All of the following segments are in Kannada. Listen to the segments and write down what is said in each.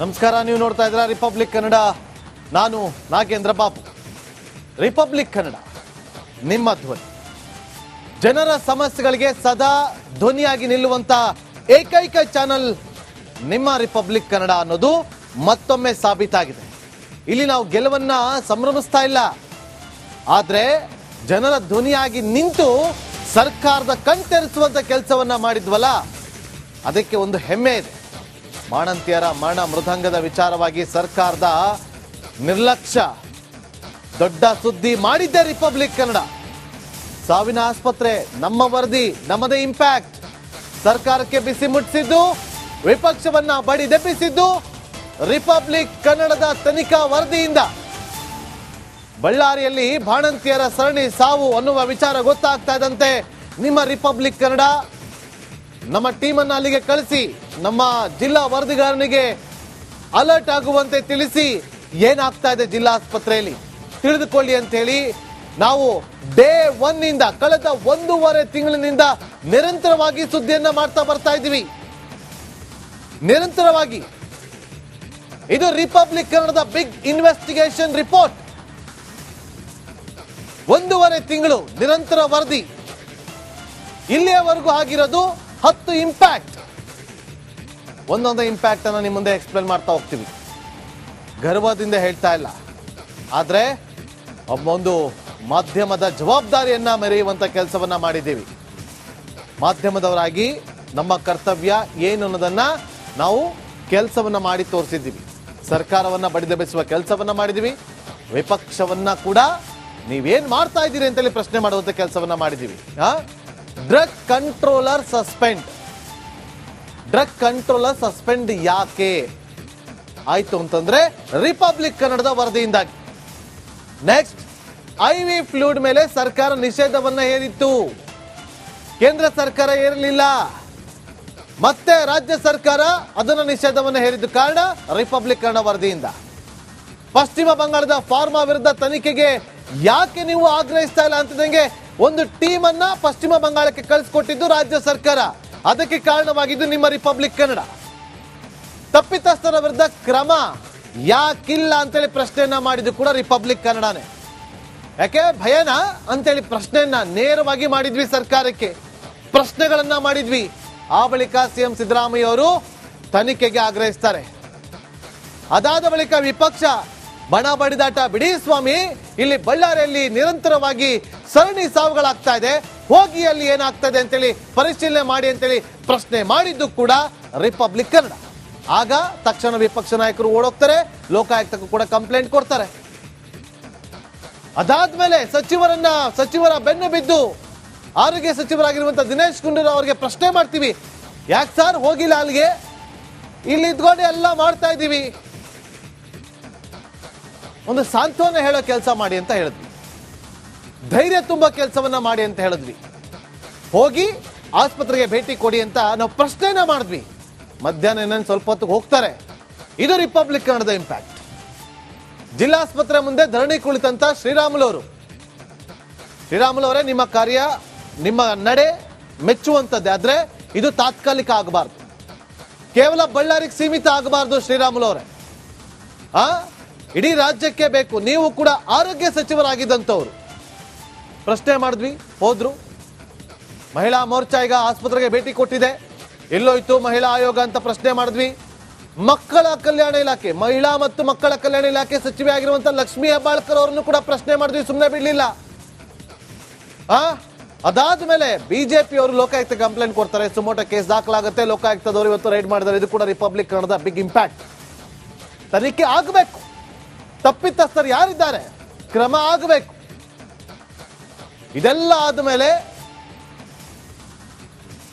ನಮಸ್ಕಾರ, ನೀವು ನೋಡ್ತಾ ಇದ್ದೀರಾ ರಿಪಬ್ಲಿಕ್ ಕನ್ನಡ. ನಾನು ನಾಗೇಂದ್ರ ಬಾಬು. ರಿಪಬ್ಲಿಕ್ ಕನ್ನಡ ನಿಮ್ಮ ಧ್ವನಿ. ಜನರ ಸಮಸ್ಯೆಗಳಿಗೆ ಸದಾ ಧ್ವನಿಯಾಗಿ ನಿಲ್ಲುವಂತ ಏಕೈಕ ಚಾನಲ್ ನಿಮ್ಮ ರಿಪಬ್ಲಿಕ್ ಕನ್ನಡ ಅನ್ನೋದು ಮತ್ತೊಮ್ಮೆ ಸಾಬೀತಾಗಿದೆ. ಇಲ್ಲಿ ನಾವು ಗೆಲುವನ್ನ ಸಂಭ್ರಮಿಸ್ತಾ ಇಲ್ಲ, ಆದ್ರೆ ಜನರ ಧ್ವನಿಯಾಗಿ ನಿಂತು ಸರ್ಕಾರದ ಕಣ್ತೆರೆಸುವಂತ ಕೆಲಸವನ್ನ ಮಾಡಿದ್ವಲ್ಲ, ಅದಕ್ಕೆ ಒಂದು ಹೆಮ್ಮೆ ಇದೆ. ಬಾಣಂತಿಯರ ಮರಣ ಮೃದಂಗದ ವಿಚಾರವಾಗಿ ಸರ್ಕಾರದ ನಿರ್ಲಕ್ಷ್ಯ ದೊಡ್ಡ ಸುದ್ದಿ ಮಾಡಿದ್ದೆ ರಿಪಬ್ಲಿಕ್ ಕನ್ನಡ. ಸಾವಿನ ಆಸ್ಪತ್ರೆ, ನಮ್ಮ ವರದಿ, ನಮ್ಮದೇ ಇಂಪ್ಯಾಕ್ಟ್. ಸರ್ಕಾರಕ್ಕೆ ಬಿಸಿ ಮುಟ್ಟಿಸಿದ್ದು, ವಿಪಕ್ಷವನ್ನ ಬಡಿದೆಬ್ಬಿಸಿದ್ದು ರಿಪಬ್ಲಿಕ್ ಕನ್ನಡದ ತನಿಖಾ ವರದಿಯಿಂದ. ಬಳ್ಳಾರಿಯಲ್ಲಿ ಬಾಣಂತಿಯರ ಸರಣಿ ಸಾವು ಅನ್ನುವ ವಿಚಾರ ಗೊತ್ತಾಗ್ತಾ ಇದ್ದಂತೆ ನಿಮ್ಮ ರಿಪಬ್ಲಿಕ್ ಕನ್ನಡ ನಮ್ಮ ಟೀಮನ್ನು ಅಲ್ಲಿಗೆ ಕಳಿಸಿ ನಮ್ಮ ಜಿಲ್ಲಾ ವರದಿಗಾರನಿಗೆ ಅಲರ್ಟ್ ಆಗುವಂತೆ ತಿಳಿಸಿ ಏನಾಗ್ತಾ ಇದೆ ಜಿಲ್ಲಾ ಆಸ್ಪತ್ರೆಯಲ್ಲಿ ತಿಳಿದುಕೊಳ್ಳಿ ಅಂತ ಹೇಳಿ ನಾವು ಡೇ 1 ಇಂದ ಕಳೆದ 1.5 ತಿಂಗಳಿನಿಂದ ನಿರಂತರವಾಗಿ ಸುದ್ದಿಯನ್ನ ಮಾಡ್ತಾ ಬರ್ತಾ ಇದ್ದೀವಿ. ನಿರಂತರವಾಗಿ ಇದು ರಿಪಬ್ಲಿಕ್ ಕನ್ನಡದ ಬಿಗ್ ಇನ್ವೆಸ್ಟಿಗೇಷನ್ ರಿಪೋರ್ಟ್. 1.5 ತಿಂಗಳು ನಿರಂತರ ವರದಿ. ಇಲ್ಲಿಯವರೆಗೂ ಆಗಿರೋದು 10 ಇಂಪ್ಯಾಕ್ಟ್. ಒಂದೊಂದು ಇಂಪ್ಯಾಕ್ಟ್ ಅನ್ನು ನಿಮ್ಮ ಮುಂದೆ ಎಕ್ಸ್ಪ್ಲೇನ್ ಮಾಡ್ತಾ ಹೋಗ್ತೀವಿ. ಗರ್ವದಿಂದ ಹೇಳ್ತಾ ಇಲ್ಲ, ಆದ್ರೆ ಒಂದು ಮಾಧ್ಯಮದ ಜವಾಬ್ದಾರಿಯನ್ನ ಮೆರೆಯುವಂತ ಕೆಲಸವನ್ನ ಮಾಡಿದ್ದೀವಿ. ಮಾಧ್ಯಮದವರಾಗಿ ನಮ್ಮ ಕರ್ತವ್ಯ ಏನು ಅನ್ನೋದನ್ನ ನಾವು ಕೆಲಸವನ್ನ ಮಾಡಿ ತೋರಿಸಿದ್ದೀವಿ. ಸರ್ಕಾರವನ್ನ ಬಡಿದೆಬ್ಬಿಸುವ ಕೆಲಸವನ್ನ ಮಾಡಿದ್ದೀವಿ. ವಿಪಕ್ಷವನ್ನ ಕೂಡ ನೀವೇನ್ ಮಾಡ್ತಾ ಇದ್ದೀರಿ ಅಂತೇಳಿ ಪ್ರಶ್ನೆ ಮಾಡುವಂತ ಕೆಲಸವನ್ನ ಮಾಡಿದ್ದೀವಿ. Drug controller suspend. Drug controller suspend ಯಾಕೆ ಆಯ್ತು ಅಂತಂದ್ರೆ ರಿಪಬ್ಲಿಕ್ ಕನ್ನಡದ ವರದಿಯಿಂದಾಗಿ. ನೆಕ್ಸ್ಟ್, IV ಫ್ಲೂಯಿಡ್ ಮೇಲೆ ಸರ್ಕಾರ ನಿಷೇಧವನ್ನ ಹೇರಿತ್ತು. ಕೇಂದ್ರ ಸರ್ಕಾರ ಹೇರಲಿಲ್ಲ, ಮತ್ತೆ ರಾಜ್ಯ ಸರ್ಕಾರ ಅದನ್ನ ನಿಷೇಧವನ್ನ ಹೇರಿದ್ದು ಕಾರಣ ರಿಪಬ್ಲಿಕ್ ಕನ್ನಡ ವರದಿಯಿಂದ. ಪಶ್ಚಿಮ ಬಂಗಾಳದ ಫಾರ್ಮಾ ವಿರುದ್ಧ ತನಿಖೆಗೆ ಯಾಕೆ ನೀವು ಆಗ್ರಹಿಸ್ತಾ ಇಲ್ಲ ಅಂತಂಗೆ ಒಂದು ಟೀಮ್ ಅನ್ನ ಪಶ್ಚಿಮ ಬಂಗಾಳಕ್ಕೆ ಕಳಿಸ್ಕೊಟ್ಟಿದ್ದು ರಾಜ್ಯ ಸರ್ಕಾರ. ಅದಕ್ಕೆ ಕಾರಣವಾಗಿದ್ದು ನಿಮ್ಮ ರಿಪಬ್ಲಿಕ್ ಕನ್ನಡ. ತಪ್ಪಿತಸ್ಥರ ವಿರುದ್ಧ ಕ್ರಮ ಯಾಕಿಲ್ಲ ಅಂತೇಳಿ ಪ್ರಶ್ನೆಯನ್ನ ಮಾಡಿದ್ದು ಕೂಡ ರಿಪಬ್ಲಿಕ್ ಕನ್ನಡನೇ. ಯಾಕೆ ಭಯನ ಅಂತೇಳಿ ಪ್ರಶ್ನೆಯನ್ನ ನೇರವಾಗಿ ಮಾಡಿದ್ವಿ ಸರ್ಕಾರಕ್ಕೆ, ಪ್ರಶ್ನೆಗಳನ್ನ ಮಾಡಿದ್ವಿ. ಆ ಬಳಿಕ ಸಿಎಂ ಸಿದ್ದರಾಮಯ್ಯ ಅವರು ತನಿಖೆಗೆ ಆಗ್ರಹಿಸ್ತಾರೆ. ಅದಾದ ಬಳಿಕ ವಿಪಕ್ಷ ಬಣ ಬಡಿದಾಟ ಬಿಡಿ ಸ್ವಾಮಿ, ಇಲ್ಲಿ ಬಳ್ಳಾರಿಯಲ್ಲಿ ನಿರಂತರವಾಗಿ ಸರಣಿ ಸಾವುಗಳಾಗ್ತಾ ಇದೆ, ಹೋಗಿ ಅಲ್ಲಿ ಏನಾಗ್ತಾ ಇದೆ ಅಂತೇಳಿ ಪರಿಶೀಲನೆ ಮಾಡಿ ಅಂತೇಳಿ ಪ್ರಶ್ನೆ ಮಾಡಿದ್ದು ಕೂಡ ರಿಪಬ್ಲಿಕ್ ಕನ್ನಡ. ಆಗ ತಕ್ಷಣ ವಿಪಕ್ಷ ನಾಯಕರು ಓಡೋಗ್ತಾರೆ, ಲೋಕಾಯುಕ್ತಕ್ಕೂ ಕೂಡ ಕಂಪ್ಲೇಂಟ್ ಕೊಡ್ತಾರೆ. ಅದಾದ್ಮೇಲೆ ಸಚಿವರ ಬೆನ್ನು ಬಿದ್ದು ಆರೋಗ್ಯ ಸಚಿವರಾಗಿರುವಂತಹ ದಿನೇಶ್ ಗುಂಡೂರಾವ್ ಅವರಿಗೆ ಪ್ರಶ್ನೆ ಮಾಡ್ತೀವಿ, ಯಾಕೆ ಸರ್ ಹೋಗಿಲ್ಲ ಅಲ್ಲಿಗೆ, ಇಲ್ಲಿ ಇದ್ಕೊಂಡು ಎಲ್ಲ ಮಾಡ್ತಾ ಇದ್ದೀವಿ. ಒಂದು ಸಾಂತ್ವನ ಹೇಳೋ ಕೆಲಸ ಮಾಡಿ ಅಂತ ಹೇಳಿದ್ವಿ, ಧೈರ್ಯ ತುಂಬಾ ಕೆಲಸವನ್ನ ಮಾಡಿ ಅಂತ ಹೇಳಿದ್ವಿ, ಹೋಗಿ ಆಸ್ಪತ್ರೆಗೆ ಭೇಟಿ ಕೊಡಿ ಅಂತ ನಾವು ಪ್ರಶ್ನೆನ ಮಾಡಿದ್ವಿ. ಮಧ್ಯಾಹ್ನ ಇನ್ನೊಂದು ಸ್ವಲ್ಪ ಹೊತ್ತಿಗೆ ಹೋಗ್ತಾರೆ. ಇದು ರಿಪಬ್ಲಿಕ್ ಕನ್ನಡದ ಇಂಪ್ಯಾಕ್ಟ್. ಜಿಲ್ಲಾಸ್ಪತ್ರೆ ಮುಂದೆ ಧರಣಿ ಕುಳಿತಂತ ಶ್ರೀರಾಮುಲು ಅವರೇ, ನಿಮ್ಮ ಕಾರ್ಯ, ನಿಮ್ಮ ನಡೆ ಮೆಚ್ಚುವಂತದ್ದೇ, ಆದ್ರೆ ಇದು ತಾತ್ಕಾಲಿಕ ಆಗಬಾರ್ದು, ಕೇವಲ ಬಳ್ಳಾರಿಗೆ ಸೀಮಿತ ಆಗಬಾರ್ದು. ಶ್ರೀರಾಮುಲು ಅವರೇ, ಇಡೀ ರಾಜ್ಯಕ್ಕೆ ಬೇಕು. ನೀವು ಕೂಡ ಆರೋಗ್ಯ ಸಚಿವರಾಗಿದ್ದಂಥವ್ರು. ಪ್ರಶ್ನೆ ಮಾಡಿದ್ವಿ, ಹೋದ್ರು. ಮಹಿಳಾ ಮೋರ್ಚಾ ಈಗ ಆಸ್ಪತ್ರೆಗೆ ಭೇಟಿ ಕೊಟ್ಟಿದೆ, ಎಲ್ಲೋಯ್ತು ಮಹಿಳಾ ಆಯೋಗ ಅಂತ ಪ್ರಶ್ನೆ ಮಾಡಿದ್ವಿ. ಮಕ್ಕಳ ಕಲ್ಯಾಣ ಇಲಾಖೆ, ಮಹಿಳಾ ಮತ್ತು ಮಕ್ಕಳ ಕಲ್ಯಾಣ ಇಲಾಖೆ ಸಚಿವೆ ಆಗಿರುವಂತಹ ಲಕ್ಷ್ಮೀ ಹೆಬ್ಬಾಳ್ಕರ್ ಅವರನ್ನು ಕೂಡ ಪ್ರಶ್ನೆ ಮಾಡಿದ್ವಿ, ಸುಮ್ಮನೆ ಬಿಡ್ಲಿಲ್ಲ. ಅದಾದ್ಮೇಲೆ ಬಿಜೆಪಿ ಅವರು ಲೋಕಾಯುಕ್ತ ಕಂಪ್ಲೇಂಟ್ ಕೊಡ್ತಾರೆ, ಸುಮೋಟೋ ಕೇಸ್ ದಾಖಲಾಗುತ್ತೆ, ಲೋಕಾಯುಕ್ತದವರು ಇವತ್ತು ರೈಡ್ ಮಾಡಿದ್ದಾರೆ. ಇದು ಕೂಡ ರಿಪಬ್ಲಿಕ್ ಕನ್ನಡದ ಬಿಗ್ ಇಂಪ್ಯಾಕ್ಟ್. ತನಿಖೆ ಆಗಬೇಕು, ತಪ್ಪಿತಸ್ಥರು ಯಾರಿದ್ದಾರೆ ಕ್ರಮ ಆಗಬೇಕು. ಇದೆಲ್ಲ ಆದ್ಮೇಲೆ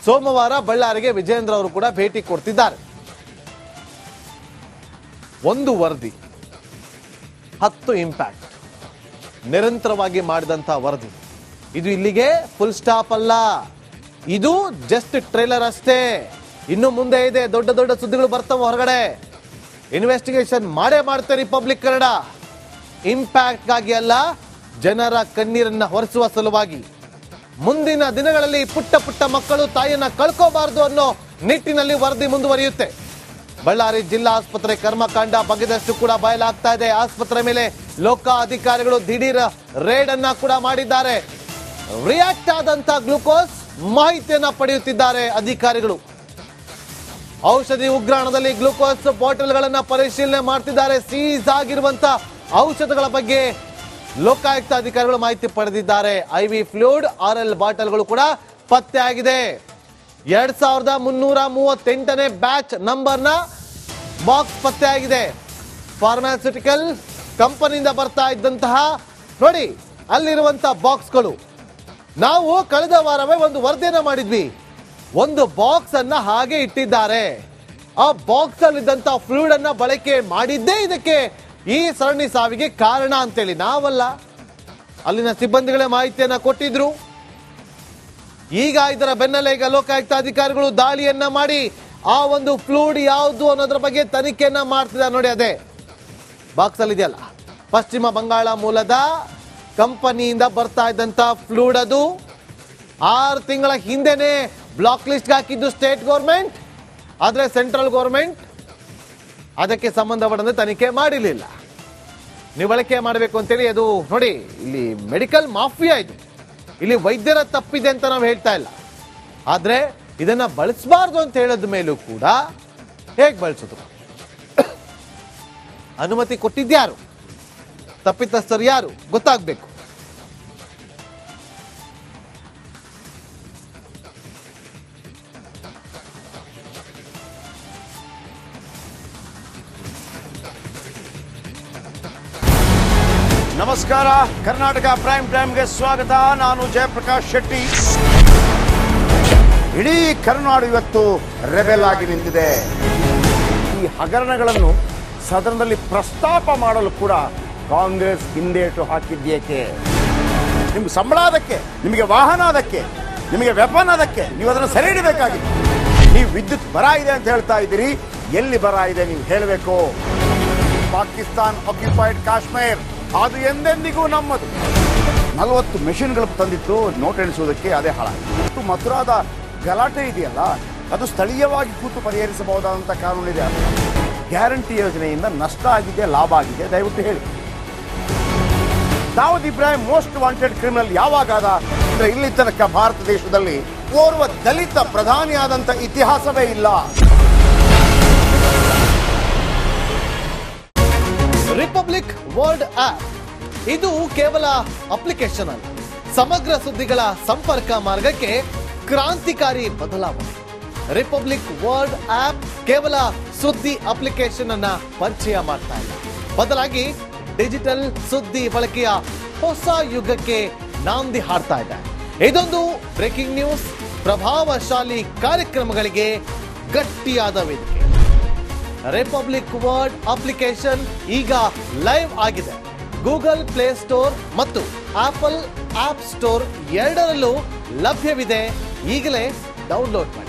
ಸೋಮವಾರ ಬಳ್ಳಾರಿಗೆ ವಿಜೇಂದ್ರ ಅವರು ಕೂಡ ಭೇಟಿ ಕೊಡ್ತಿದ್ದಾರೆ. ಒಂದು ವರದಿ, 10 ಇಂಪ್ಯಾಕ್ಟ್, ನಿರಂತರವಾಗಿ ಮಾಡಿದಂತಹ ವರದಿ. ಇದು ಇಲ್ಲಿಗೆ ಫುಲ್ ಸ್ಟಾಪ್ ಅಲ್ಲ, ಇದು ಜಸ್ಟ್ ಟ್ರೇಲರ್ ಅಷ್ಟೇ. ಇನ್ನು ಮುಂದೆ ಇದೆ, ದೊಡ್ಡ ದೊಡ್ಡ ಸುದ್ದಿಗಳು ಬರ್ತವೆ ಹೊರಗಡೆ. ಇನ್ವೆಸ್ಟಿಗೇಷನ್ ಮಾಡೇ ಮಾಡ್ತಾರೆ ರಿಪಬ್ಲಿಕ್ ಕನ್ನಡ. ಇಂಪ್ಯಾಕ್ಟ್ ಗಾಗಿ ಅಲ್ಲ, ಜನರ ಕಣ್ಣೀರನ್ನ ಹೊರಿಸುವ ಸಲುವಾಗಿ. ಮುಂದಿನ ದಿನಗಳಲ್ಲಿ ಪುಟ್ಟ ಪುಟ್ಟ ಮಕ್ಕಳು ತಾಯಿಯನ್ನ ಕಳ್ಕೋಬಾರದು ಅನ್ನೋ ನಿಟ್ಟಿನಲ್ಲಿ ವರದಿ ಮುಂದುವರಿಯುತ್ತೆ. ಬಳ್ಳಾರಿ ಜಿಲ್ಲಾ ಆಸ್ಪತ್ರೆ ಕರ್ಮಕಾಂಡ ಬಗೆದಷ್ಟು ಕೂಡ ಬಯಲಾಗ್ತಾ ಇದೆ. ಆಸ್ಪತ್ರೆ ಮೇಲೆ ಲೋಕ ಅಧಿಕಾರಿಗಳು ದಿಢೀರ್ ರೇಡ್ ಅನ್ನ ಕೂಡ ಮಾಡಿದ್ದಾರೆ. ರಿಯಾಕ್ಟ್ ಆದಂತ ಗ್ಲೂಕೋಸ್ ಮಾಹಿತಿಯನ್ನ ಪಡೆಯುತ್ತಿದ್ದಾರೆ ಅಧಿಕಾರಿಗಳು. ಔಷಧಿ ಉಗ್ರಾಣದಲ್ಲಿ ಗ್ಲೂಕೋಸ್ ಬಾಟಲ್ಗಳನ್ನ ಪರಿಶೀಲನೆ ಮಾಡ್ತಿದ್ದಾರೆ. ಸೀಸ್ ಆಗಿರುವಂತ ಔಷಧಗಳ ಬಗ್ಗೆ ಲೋಕಾಯುಕ್ತ ಅಧಿಕಾರಿಗಳು ಮಾಹಿತಿ ಪಡೆದಿದ್ದಾರೆ. IV ಫ್ಲೂಯಿಡ್ RL ಬಾಟಲ್ಗಳು ಕೂಡ ಪತ್ತೆ ಆಗಿದೆ. 2338ನೇ ಬ್ಯಾಚ್ ನಂಬರ್ನ ಬಾಕ್ಸ್ ಪತ್ತೆ ಆಗಿದೆ. ಫಾರ್ಮಾಸ್ಯೂಟಿಕಲ್ ಕಂಪನಿಯಿಂದ ಬರ್ತಾ ಇದ್ದಂತಹ ನೋಡಿ ಅಲ್ಲಿರುವಂತಹ ಬಾಕ್ಸ್ಗಳು. ನಾವು ಕಳೆದ ವಾರವೇ ಒಂದು ವರದಿಯನ್ನ ಮಾಡಿದ್ವಿ. ಒಂದು ಬಾಕ್ಸ್ ಅನ್ನ ಹಾಗೆ ಇಟ್ಟಿದ್ದಾರೆ. ಆ ಬಾಕ್ಸ್ ಅಲ್ಲಿದ್ದಂತ ಫ್ಲೂಯಿಡ್ ಅನ್ನ ಬಳಕೆ ಮಾಡಿದ್ದೇ ಇದಕ್ಕೆ ಈ ಸರಣಿ ಸಾವಿಗೆ ಕಾರಣ ಅಂತೇಳಿ ನಾವಲ್ಲ, ಅಲ್ಲಿನ ಸಿಬ್ಬಂದಿಗಳೇ ಮಾಹಿತಿಯನ್ನ ಕೊಟ್ಟಿದ್ರು. ಈಗ ಇದರ ಬೆನ್ನಲ್ಲೇ ಈಗ ಲೋಕಾಯುಕ್ತ ಅಧಿಕಾರಿಗಳು ದಾಳಿಯನ್ನ ಮಾಡಿ ಆ ಒಂದು ಫ್ಲೂಯಿಡ್ ಯಾವುದು ಅನ್ನೋದ್ರ ಬಗ್ಗೆ ತನಿಖೆಯನ್ನ ಮಾಡ್ತಿದ್ದಾರೆ. ನೋಡಿ ಅದೇ ಬಾಕ್ಸ್ ಅಲ್ಲಿ ಇದೆಯಲ್ಲ, ಪಶ್ಚಿಮ ಬಂಗಾಳ ಮೂಲದ ಕಂಪನಿಯಿಂದ ಬರ್ತಾ ಇದ್ದಂತ ಫ್ಲೂಯಿಡ್. ಅದು 6 ತಿಂಗಳ ಹಿಂದೆನೆ ಬ್ಲಾಕ್ ಲಿಸ್ಟ್ ಹಾಕಿದ್ದು ಸ್ಟೇಟ್ ಗೌರ್ಮೆಂಟ್. ಆದ್ರೆ ಸೆಂಟ್ರಲ್ ಗೌರ್ಮೆಂಟ್ ಅದಕ್ಕೆ ಸಂಬಂಧಪಟ್ಟಂತೆ ತನಿಖೆ ಮಾಡಿರಲಿಲ್ಲ. ನೀವು ಬಳಕೆ ಮಾಡಬೇಕು ಅಂತೇಳಿ ಅದು ನೋಡಿ, ಇಲ್ಲಿ ಮೆಡಿಕಲ್ ಮಾಫಿಯಾ ಇದು. ಇಲ್ಲಿ ವೈದ್ಯರ ತಪ್ಪಿದೆ ಅಂತ ನಾವು ಹೇಳ್ತಾ ಇಲ್ಲ. ಆದ್ರೆ ಇದನ್ನ ಬಳಸಬಾರ್ದು ಅಂತ ಹೇಳದ ಮೇಲೂ ಕೂಡ ಹೇಗೆ ಬಳಸೋದು? ಅನುಮತಿ ಕೊಟ್ಟಿದ್ಯಾರು? ತಪ್ಪಿತಸ್ಥರು ಯಾರು ಗೊತ್ತಾಗಬೇಕು. ನಮಸ್ಕಾರ, ಕರ್ನಾಟಕ ಪ್ರೈಮ್ ಟೈಮ್ಗೆ ಸ್ವಾಗತ. ನಾನು ಜಯಪ್ರಕಾಶ್ ಶೆಟ್ಟಿ. ಇಡೀ ಕರ್ನಾಡು ಇವತ್ತು ರೆಬೆಲ್ ಆಗಿ ನಿಂತಿದೆ. ಈ ಹಗರಣಗಳನ್ನು ಸದನದಲ್ಲಿ ಪ್ರಸ್ತಾಪ ಮಾಡಲು ಕೂಡ ಕಾಂಗ್ರೆಸ್ ಹಿಂದೇಟು ಹಾಕಿದ್ದೇಕೆ? ನಿಮ್ಗೆ ಸಂಬಳ ಅದಕ್ಕೆ, ನಿಮಗೆ ವಾಹನ ಅದಕ್ಕೆ, ನಿಮಗೆ ವೆಪನ್ ಅದಕ್ಕೆ, ನೀವು ಅದನ್ನು ಸೆರೆ ಹಿಡಬೇಕಾಗಿತ್ತು. ನೀವು ವಿದ್ಯುತ್ ಬರ ಇದೆ ಅಂತ ಹೇಳ್ತಾ ಇದ್ದೀರಿ. ಎಲ್ಲಿ ಬರ ಇದೆ ನೀವು ಹೇಳಬೇಕು. ಪಾಕಿಸ್ತಾನ್ ಆಕ್ಯುಪೈಡ್ ಕಾಶ್ಮೀರ್ ಅದು ಎಂದೆಂದಿಗೂ ನಮ್ಮದು. 40 ಮೆಷಿನ್ಗಳು ತಂದಿತ್ತು ನೋಟ್ ಎಣಿಸುವುದಕ್ಕೆ, ಅದೇ ಹಾಳಾಗಿದೆ. ಮಥುರಾದ ಗಲಾಟೆ ಇದೆಯಲ್ಲ, ಅದು ಸ್ಥಳೀಯವಾಗಿ ಕೂತು ಪರಿಹರಿಸಬಹುದಾದಂಥ ಕಾನೂನಿದೆ. ಗ್ಯಾರಂಟಿ ಯೋಜನೆಯಿಂದ ನಷ್ಟ ಆಗಿದೆ, ಲಾಭ ಆಗಿದೆ, ದಯವಿಟ್ಟು ಹೇಳಿ. Dawood Ibrahim most wanted criminal ಯಾವಾಗಾದ ಅಂದ್ರೆ ಇಲ್ಲಿ ತನಕ ಭಾರತ ದೇಶದಲ್ಲಿ ಓರ್ವ ದಲಿತ ಪ್ರಧಾನಿಯಾದಂಥ ಇತಿಹಾಸವೇ ಇಲ್ಲ. ರಿಪಬ್ಲಿಕ್ ವರ್ಲ್ಡ್ ಆಪ್ ಇದು ಕೇವಲ ಅಪ್ಲಿಕೇಶನ್ ಅಲ್ಲ, ಸಮಗ್ರ ಸುದ್ದಿಗಳ ಸಂಪರ್ಕ ಮಾರ್ಗಕ್ಕೆ ಕ್ರಾಂತಿಕಾರಿ ಬದಲಾವಣೆ. ರಿಪಬ್ಲಿಕ್ ವರ್ಲ್ಡ್ ಆಪ್ ಕೇವಲ ಸುದ್ದಿ ಅಪ್ಲಿಕೇಶನ್ ಅನ್ನ ಪರಿಚಯ ಮಾಡ್ತಾ ಇಲ್ಲ, ಬದಲಾಗಿ ಡಿಜಿಟಲ್ ಸುದ್ದಿ ಬಳಕೆಯ ಹೊಸ ಯುಗಕ್ಕೆ ನಾಂದಿ ಹಾಡ್ತಾ ಇದೆ. ಇದೊಂದು ಬ್ರೇಕಿಂಗ್ ನ್ಯೂಸ್, ಪ್ರಭಾವಶಾಲಿ ಕಾರ್ಯಕ್ರಮಗಳಿಗೆ ಗಟ್ಟಿಯಾದ ವೇದಿಕೆ. ರಿಪಬ್ಲಿಕ್ ವರ್ಲ್ಡ್ ಅಪ್ಲಿಕೇಶನ್ ಈಗ ಲೈವ್ ಆಗಿದೆ. ಗೂಗಲ್ ಪ್ಲೇ ಸ್ಟೋರ್ ಮತ್ತು ಆಪಲ್ ಆಪ್ ಸ್ಟೋರ್ ಎರಡರಲ್ಲೂ ಲಭ್ಯವಿದೆ. ಈಗಲೇ ಡೌನ್ಲೋಡ್ ಮಾಡಿ.